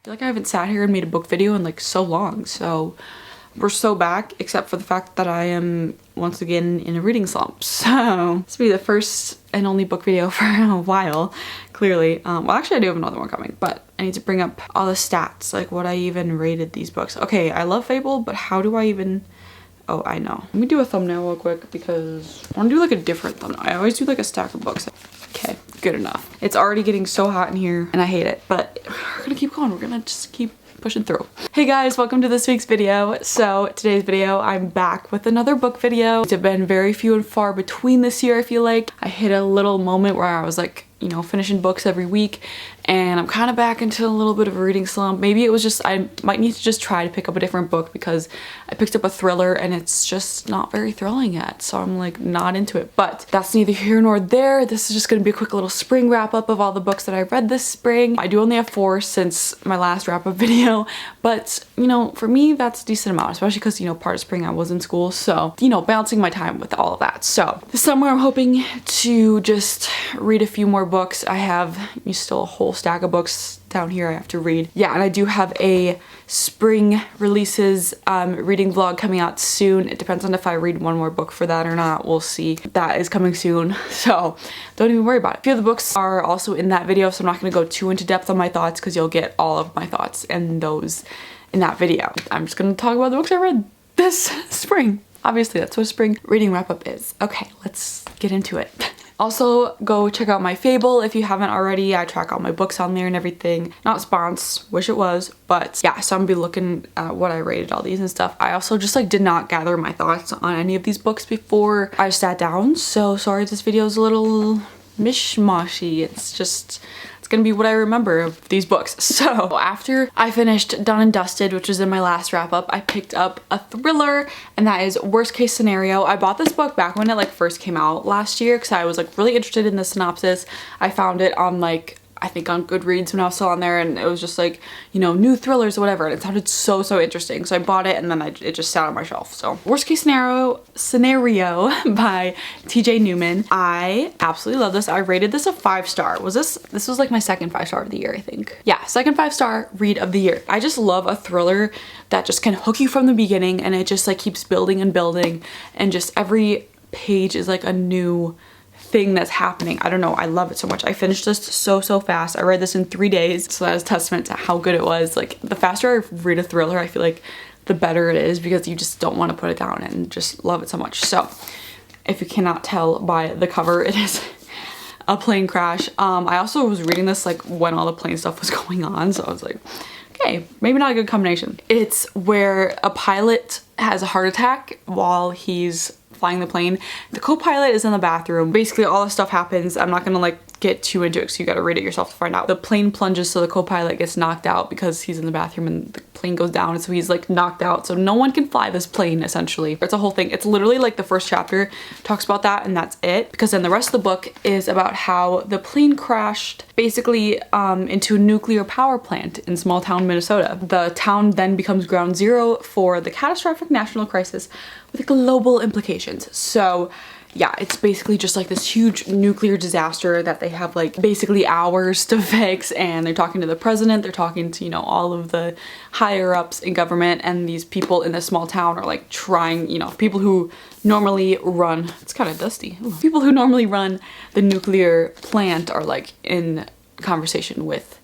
feel like I haven't sat here and made a book video in like so long, so we're so back, except for the fact that I am once again in a reading slump. So this will be the first and only book video for a while, clearly. Well, actually I do have another one coming, but I need to bring up all the stats, like what I even rated these books. Okay, I love Fable, but how do I even... Oh, I know. Let me do a thumbnail real quick because I want to do like a different thumbnail. I always do like a stack of books. Okay, good enough. It's already getting so hot in here and I hate it, but we're gonna keep going. We're gonna just keep pushing through. Hey guys, welcome to this week's video. So today's video, I'm back with another book video. It's been very few and far between this year, I feel like. I hit a little moment where I was like, you know, finishing books every week, and I'm kind of back into a little bit of a reading slump. Maybe it was just, I might need to just try to pick up a different book because I picked up a thriller and it's just not very thrilling yet. So I'm like not into it, but that's neither here nor there. This is just gonna be a quick little spring wrap up of all the books that I read this spring. I do only have 4 since my last wrap up video, but you know, for me, that's a decent amount, especially because, you know, part of spring I was in school. So, you know, balancing my time with all of that. So this summer I'm hoping to just read a few more books. I have still a whole stack of books down here I have to read. Yeah, and I do have a spring releases reading vlog coming out soon. It depends on if I read one more book for that or not. We'll see. That is coming soon, so don't even worry about it. A few of the books are also in that video, so I'm not going to go too into depth on my thoughts because you'll get all of my thoughts and those in that video. I'm just going to talk about the books I read this spring. Obviously, that's what a spring reading wrap-up is. Okay, let's get into it. Also, go check out my Fable if you haven't already. I track all my books on there and everything. Not spons, wish it was, but yeah, so I'm gonna be looking at what I rated all these and stuff. I also just like did not gather my thoughts on any of these books before I sat down, so sorry this video is a little mishmashy. It's gonna be what I remember of these books. So after I finished Done and Dusted, which was in my last wrap up, I picked up a thriller, and that is Worst Case Scenario. I bought this book back when it like first came out last year because I was like really interested in the synopsis. I found it on like, I think on Goodreads when I was still on there, and it was just like, you know, new thrillers or whatever, and it sounded so interesting. So I bought it and then it just sat on my shelf. So Worst Case Scenario by TJ Newman. I absolutely love this. I rated this a 5-star. This was like my second 5-star of the year, I think. Yeah, second 5-star read of the year. I just love a thriller that just can hook you from the beginning, and it just like keeps building and building, and just every page is like a new thing that's happening. I don't know, I love it so much. I finished this so fast. I read this in 3 days, so that is testament to how good it was. Like, the faster I read a thriller, I feel like the better it is because you just don't want to put it down and just love it so much. So if you cannot tell by the cover, it is a plane crash. I also was reading this like when all the plane stuff was going on, so I was like, okay, maybe not a good combination. It's where a pilot has a heart attack while he's flying the plane. The co-pilot is in the bathroom. Basically all this stuff happens. I'm not gonna like get too into it, so you gotta read it yourself to find out. The plane plunges, so the co-pilot gets knocked out because he's in the bathroom, and the plane goes down, and so he's like knocked out, so no one can fly this plane essentially. It's a whole thing. It's literally like the first chapter talks about that, and that's it, because then the rest of the book is about how the plane crashed basically into a nuclear power plant in small town Minnesota. The town then becomes ground zero for the catastrophic national crisis with global implications. So yeah, it's basically just like this huge nuclear disaster that they have like basically hours to fix, and they're talking to the president, they're talking to, you know, all of the higher ups in government, and these people in this small town are like trying, you know, people who normally run, it's kind of dusty. Ooh. People who normally run the nuclear plant are like in conversation with,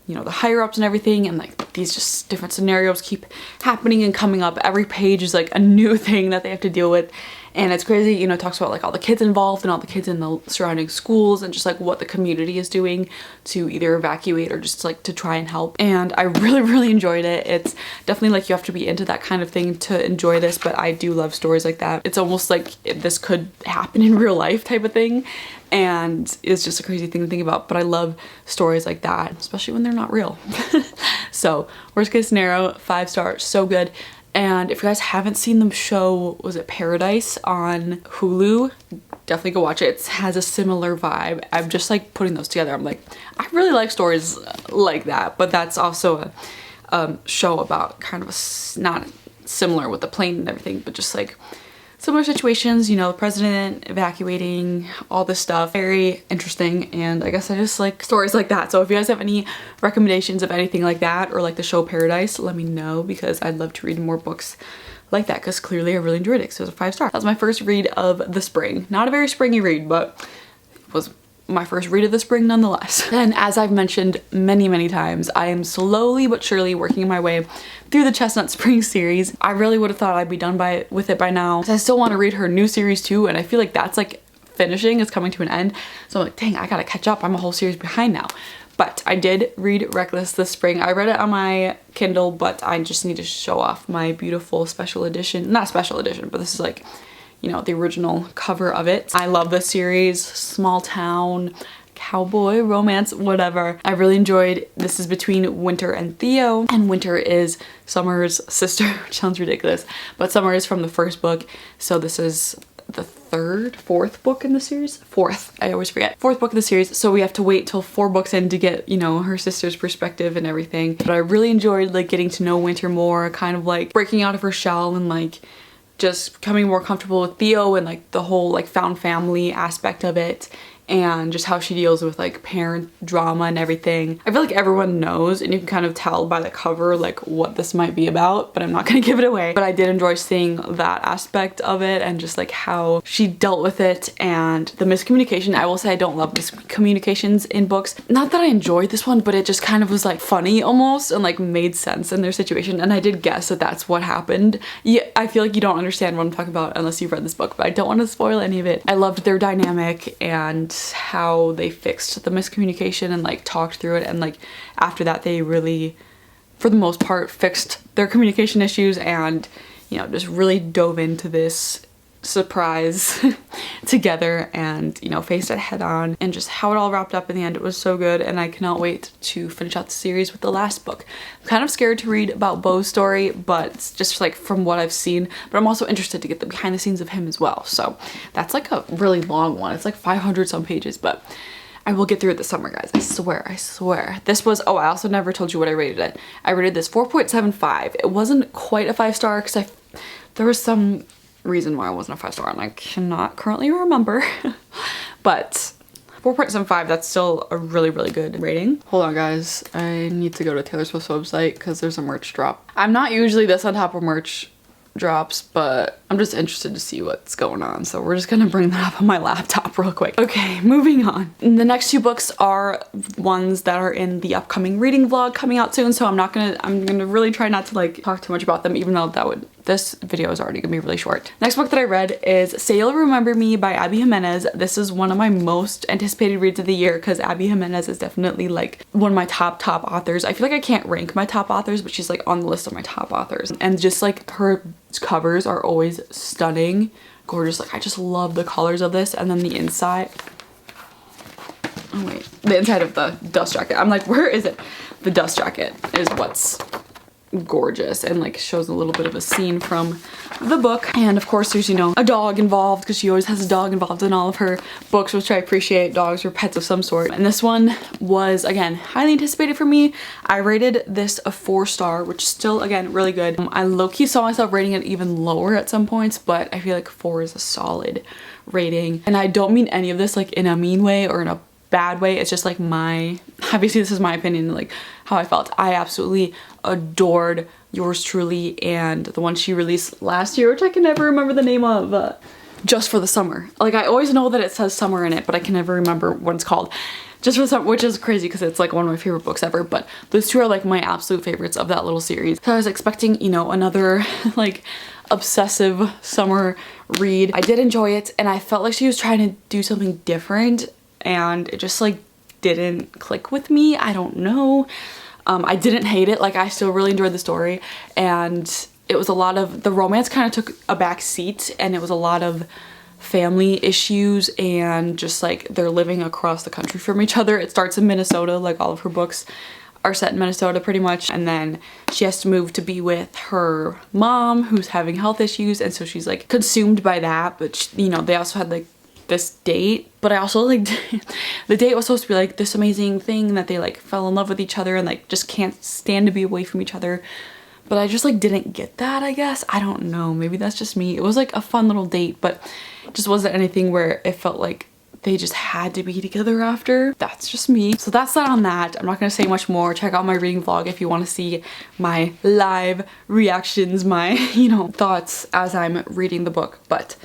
you know, the higher ups and everything, and like these just different scenarios keep happening and coming up. Every page is like a new thing that they have to deal with, and it's crazy. You know, it talks about like all the kids involved and all the kids in the surrounding schools, and just like what the community is doing to either evacuate or just like to try and help. And I really enjoyed it. It's definitely like you have to be into that kind of thing to enjoy this, but I do love stories like that. It's almost like this could happen in real life type of thing, and it's just a crazy thing to think about, but I love stories like that, especially when they're not real. So Worst Case Scenario, 5-star, so good. And if you guys haven't seen the show, was it Paradise on Hulu? Definitely go watch it. It has a similar vibe. I'm just like putting those together. I'm like, I really like stories like that, but that's also a show about kind of not similar with the plane and everything, but just like similar situations, you know, the president evacuating, all this stuff. Very interesting, and I guess I just like stories like that. So if you guys have any recommendations of anything like that, or like the show Paradise, let me know, because I'd love to read more books like that, because clearly I really enjoyed it, so it was a 5-star. That was my first read of the spring. Not a very springy read, but it was my first read of the spring nonetheless. And as I've mentioned many times, I am slowly but surely working my way through the Chestnut Spring series. I really would have thought I'd be done with it by now. I still want to read her new series too, and I feel like that's like finishing, it's coming to an end. So I'm like, dang, I gotta catch up. I'm a whole series behind now. But I did read Reckless this spring. I read it on my Kindle, but I just need to show off my beautiful special edition. Not special edition, but this is like, you know, the original cover of it. I love this series. Small town, cowboy, romance, whatever. I really enjoyed. This is between Winter and Theo, and Winter is Summer's sister, which sounds ridiculous, but Summer is from the first book. So this is the fourth book in the series? Fourth, I always forget. Fourth book of the series, so we have to wait till 4 books in to get, you know, her sister's perspective and everything. But I really enjoyed like getting to know Winter more, kind of like breaking out of her shell and like just becoming more comfortable with Theo and like the whole like found family aspect of it, and just how she deals with like parent drama and everything. I feel like everyone knows, and you can kind of tell by the cover like what this might be about, but I'm not gonna give it away. But I did enjoy seeing that aspect of it and just like how she dealt with it and the miscommunication. I will say I don't love miscommunications in books. Not that I enjoyed this one, but it just kind of was like funny almost and like made sense in their situation, and I did guess that that's what happened. Yeah, I feel like you don't understand what I'm talking about unless you've read this book, but I don't want to spoil any of it. I loved their dynamic and how they fixed the miscommunication and like talked through it, and like after that they really, for the most part, fixed their communication issues and, you know, just really dove into this surprise together and, you know, faced it head on, and just how it all wrapped up in the end. It was so good, and I cannot wait to finish out the series with the last book. I'm kind of scared to read about Beau's story, but it's just like from what I've seen, but I'm also interested to get the behind the scenes of him as well. So that's like a really long one. It's like 500 some pages, but I will get through it this summer, guys. I swear, I swear. This was, oh, I also never told you what I rated it. I rated this 4.75. It wasn't quite a 5-star because there was some reason why it wasn't a 5-star, and I cannot currently remember. But 4.75, that's still a really good rating. Hold on, guys. I need to go to Taylor Swift's website because there's a merch drop. I'm not usually this on top of merch drops, but I'm just interested to see what's going on, so we're just gonna bring that up on my laptop real quick. Okay, moving on. The next 2 books are ones that are in the upcoming reading vlog coming out soon, so I'm gonna really try not to like talk too much about them, even though this video is already gonna be really short. Next book that I read is Say You'll Remember Me by Abby Jimenez. This is one of my most anticipated reads of the year because Abby Jimenez is definitely like one of my top authors. I feel like I can't rank my top authors, but she's like on the list of my top authors. And just like her covers are always stunning, gorgeous. Like I just love the colors of this. And then the inside, oh wait, the inside of the dust jacket. I'm like, where is it? The dust jacket is what's gorgeous and like shows a little bit of a scene from the book. And of course there's, you know, a dog involved because she always has a dog involved in all of her books, which I appreciate. Dogs or pets of some sort. And this one was, again, highly anticipated for me. I rated this a 4-star, which is still, again, really good. I low-key saw myself rating it even lower at some points, but I feel like 4 is a solid rating. And I don't mean any of this like in a mean way or in a bad way. It's just like obviously this is my opinion, like how I felt. I absolutely adored Yours Truly and the one she released last year, which I can never remember the name of, Just for the Summer. Like I always know that it says summer in it, but I can never remember what it's called. Just for the Summer, which is crazy because it's like one of my favorite books ever, but those 2 are like my absolute favorites of that little series. So I was expecting, you know, another like obsessive summer read. I did enjoy it, and I felt like she was trying to do something different, and it just like didn't click with me. I don't know. I didn't hate it. Like I still really enjoyed the story, and it was a lot of, the romance kind of took a back seat, and it was a lot of family issues and just like they're living across the country from each other. It starts in Minnesota, like all of her books are set in Minnesota pretty much, and then she has to move to be with her mom who's having health issues, and so she's like consumed by that. But she, you know, they also had like this date, but I also like the date was supposed to be like this amazing thing that they like fell in love with each other and like just can't stand to be away from each other. but I just like didn't get that, I guess. I don't know, maybe that's just me. It was like a fun little date, but it just wasn't anything where it felt like they just had to be together after. That's just me. So that's that on that. I'm not gonna say much more. Check out my reading vlog if you want to see my live reactions, my, you know, thoughts as I'm reading the book. But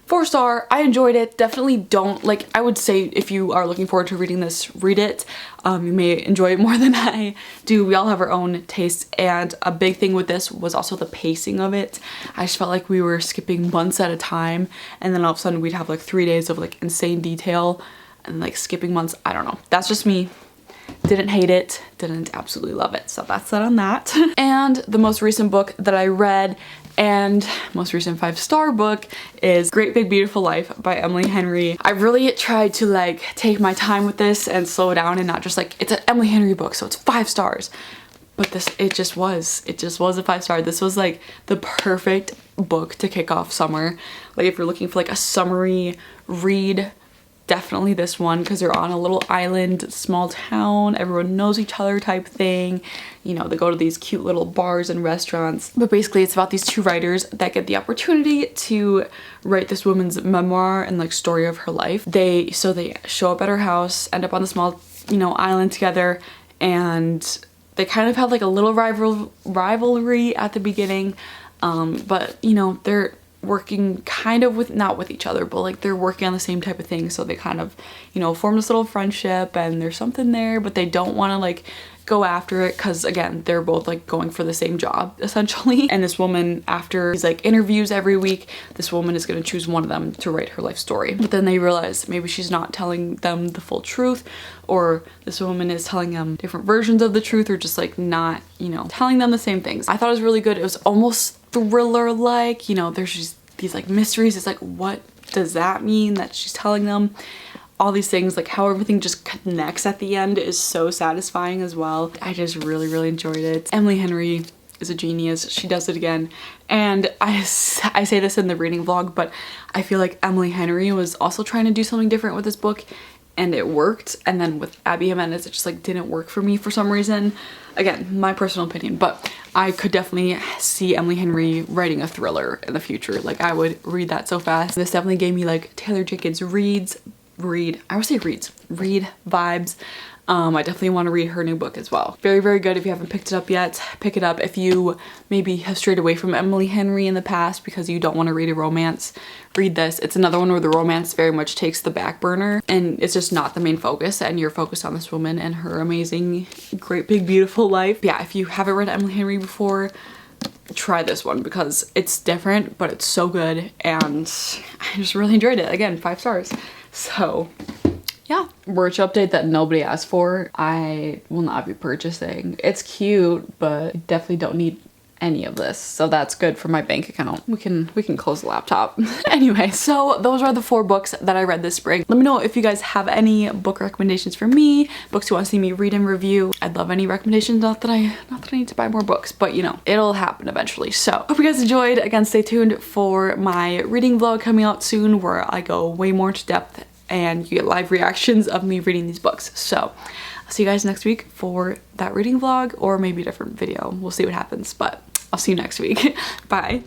4-star, I enjoyed it. Definitely don't, like, I would say if you are looking forward to reading this, read it. You may enjoy it more than I do. We all have our own tastes, and a big thing with this was also the pacing of it. I just felt like we were skipping months at a time, and then all of a sudden we'd have like 3 days of like insane detail and like skipping months. I don't know. That's just me. Didn't hate it, didn't absolutely love it. So that's that on that. And the most recent book that I read, and most recent 5-star book, is Great Big Beautiful Life by Emily Henry. I really tried to like take my time with this and slow down and not just like, it's an Emily Henry book, so it's 5 stars. But this, it just was a 5-star. This was like the perfect book to kick off summer. Like if you're looking for like a summery read, definitely this one, because they're on a little island, small town, everyone knows each other type thing. You know, they go to these cute little bars and restaurants. But basically it's about these 2 writers that get the opportunity to write this woman's memoir and like story of her life. They show up at her house, end up on the small, you know, island together, and they kind of have like a little rivalry at the beginning. But you know, they're working kind of with, not with each other, but like they're working on the same type of thing, so they kind of, you know, form this little friendship, and there's something there, but they don't want to like go after it because again, they're both like going for the same job essentially. And this woman, after these like interviews every week, this woman is going to choose one of them to write her life story. But then they realize maybe she's not telling them the full truth, or this woman is telling them different versions of the truth, or just like not, you know, telling them the same things. I thought it was really good. It was almost thriller-like, you know, there's just these like mysteries. It's like, what does that mean that she's telling them? All these things, like how everything just connects at the end is so satisfying as well. I just really enjoyed it. Emily Henry is a genius. She does it again. And I say this in the reading vlog, but I feel like Emily Henry was also trying to do something different with this book, and it worked. And then with Abby Jimenez, it just like didn't work for me for some reason. Again, my personal opinion, but I could definitely see Emily Henry writing a thriller in the future. Like I would read that so fast. This definitely gave me like Taylor Jenkins read vibes. I definitely want to read her new book as well. Very good. If you haven't picked it up yet, pick it up. If you maybe have strayed away from Emily Henry in the past because you don't want to read a romance, read this. It's another one where the romance very much takes the back burner and it's just not the main focus, and you're focused on this woman and her amazing, great, big, beautiful life. Yeah, if you haven't read Emily Henry before, try this one because it's different, but it's so good, and I just really enjoyed it. Again, 5 stars. So yeah, merch update that nobody asked for. I will not be purchasing. It's cute, but I definitely don't need any of this, so that's good for my bank account. We can close the laptop. Anyway, so those are the 4 books that I read this spring. Let me know if you guys have any book recommendations for me, books you want to see me read and review. I'd love any recommendations. Not that I need to buy more books, but you know, it'll happen eventually. So hope you guys enjoyed. Again, stay tuned for my reading vlog coming out soon, where I go way more into depth and you get live reactions of me reading these books. So I'll see you guys next week for that reading vlog, or maybe a different video. We'll see what happens, but I'll see you next week. Bye.